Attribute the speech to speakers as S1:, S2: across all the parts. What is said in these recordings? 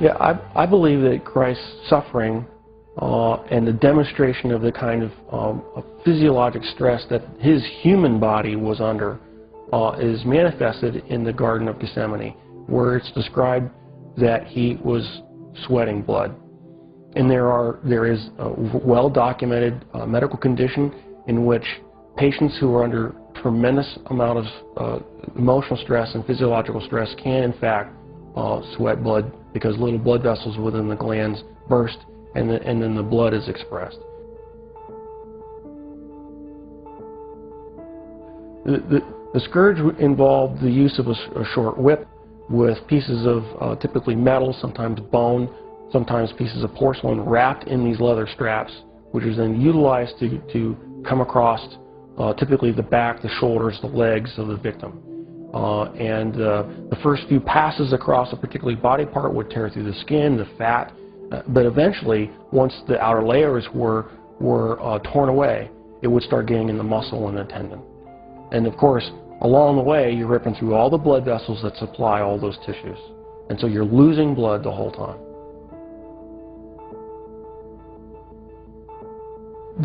S1: Yeah, I believe that Christ's suffering and the demonstration of the kind of physiologic stress that his human body was under is manifested in the Garden of Gethsemane, where it's described that he was sweating blood. And there is a well-documented medical condition in which patients who are under tremendous amount of emotional stress and physiological stress can in fact sweat blood, because little blood vessels within the glands burst and then the blood is expressed. The scourge involved the use of a short whip with pieces of typically metal, sometimes bone, sometimes pieces of porcelain wrapped in these leather straps, which is then utilized to come across typically the back, the shoulders, the legs of the victim. The first few passes across a particular body part would tear through the skin, the fat, but eventually, once the outer layers were torn away, it would start getting in the muscle and the tendon. And of course, along the way, you're ripping through all the blood vessels that supply all those tissues. And so you're losing blood the whole time.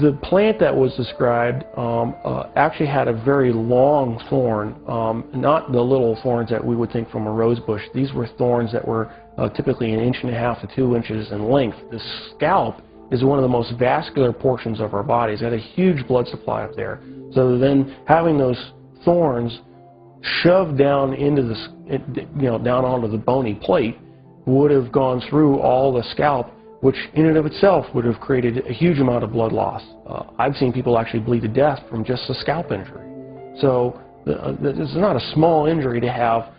S1: The plant that was described actually had a very long thorn, not the little thorns that we would think from a rose bush. These were thorns that were typically 1.5 to 2 inches in length. The scalp is one of the most vascular portions of our bodies. It had a huge blood supply up there. So then having those thorns shoved down into the, down onto the bony plate would have gone through all the scalp, which in and of itself would have created a huge amount of blood loss. I've seen people actually bleed to death from just a scalp injury. So this is not a small injury to have,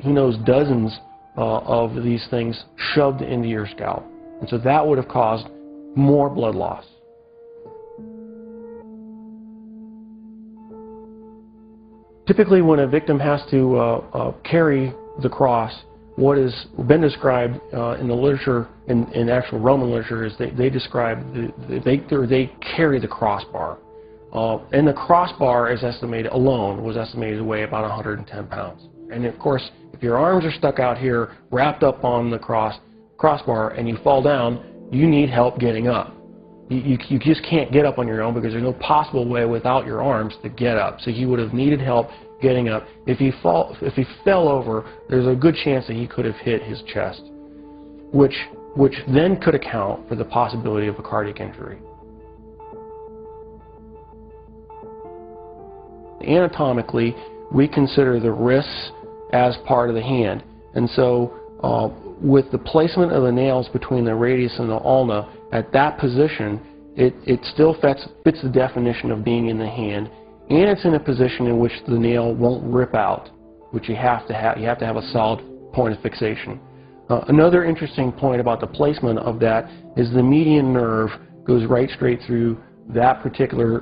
S1: who knows, dozens of these things shoved into your scalp. And so that would have caused more blood loss. Typically when a victim has to carry the cross, what has been described in the literature, in actual Roman literature, is they describe, they carry the crossbar. And the crossbar is estimated, alone, was estimated to weigh about 110 pounds. And of course, if your arms are stuck out here, wrapped up on the crossbar, and you fall down, you need help getting up. You just can't get up on your own, because there's no possible way without your arms to get up. So he would have needed help getting up. If he fell over, there's a good chance that he could have hit his chest, which then could account for the possibility of a cardiac injury. Anatomically, we consider the wrists as part of the hand, and so with the placement of the nails between the radius and the ulna, at that position, it still fits the definition of being in the hand, and it's in a position in which the nail won't rip out, which you have to have a solid point of fixation. Another interesting point about the placement of that is the median nerve goes right straight through that particular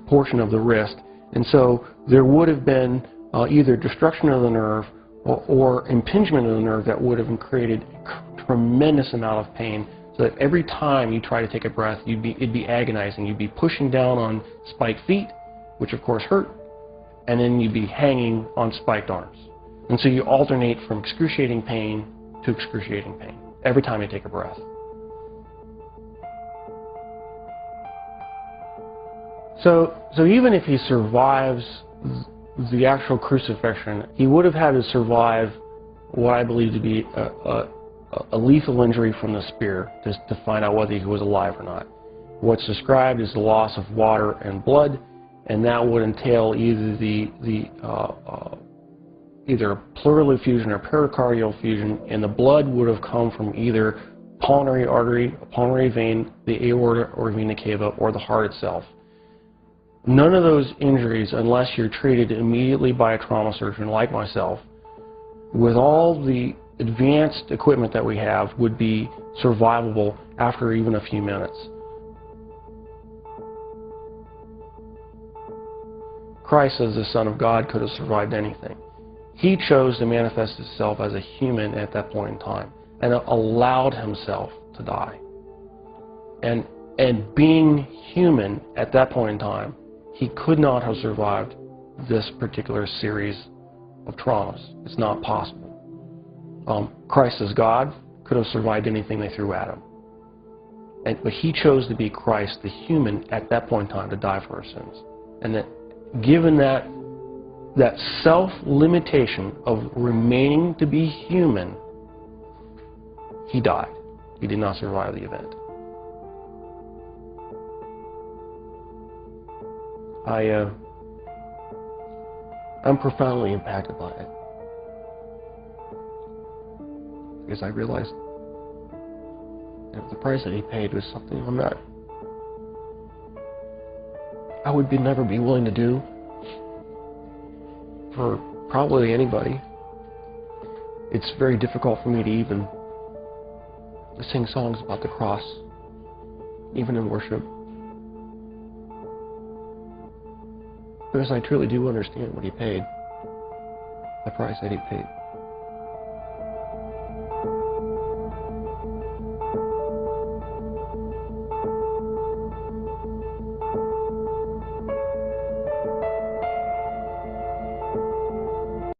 S1: portion of the wrist, and so there would have been either destruction of the nerve or impingement of the nerve that would have created a tremendous amount of pain. So that every time you try to take a breath, it'd be agonizing. You'd be pushing down on spiked feet, which of course hurt, and then you'd be hanging on spiked arms. And so you alternate from excruciating pain to excruciating pain every time you take a breath. So even if he survives the actual crucifixion, he would have had to survive what I believe to be a lethal injury from the spear to find out whether he was alive or not. What's described is the loss of water and blood, and that would entail either either pleural effusion or pericardial effusion, and the blood would have come from either pulmonary artery, pulmonary vein, the aorta or vena cava, or the heart itself. None of those injuries, unless you're treated immediately by a trauma surgeon like myself, with all the advanced equipment that we have, would be survivable after even a few minutes. Christ, as the Son of God, could have survived anything. He chose to manifest himself as a human at that point in time and allowed himself to die. And being human at that point in time, he could not have survived this particular series of traumas. It's not possible. Christ as God could have survived anything they threw at him. But he chose to be Christ, the human, at that point in time to die for our sins. And that given that self-limitation of remaining to be human, he died. He did not survive the event. I'm profoundly impacted by it. Because I realized that the price that he paid was something I would never be willing to do for probably anybody. It's very difficult for me to even sing songs about the cross, even in worship. Because I truly do understand what he paid, the price that he paid.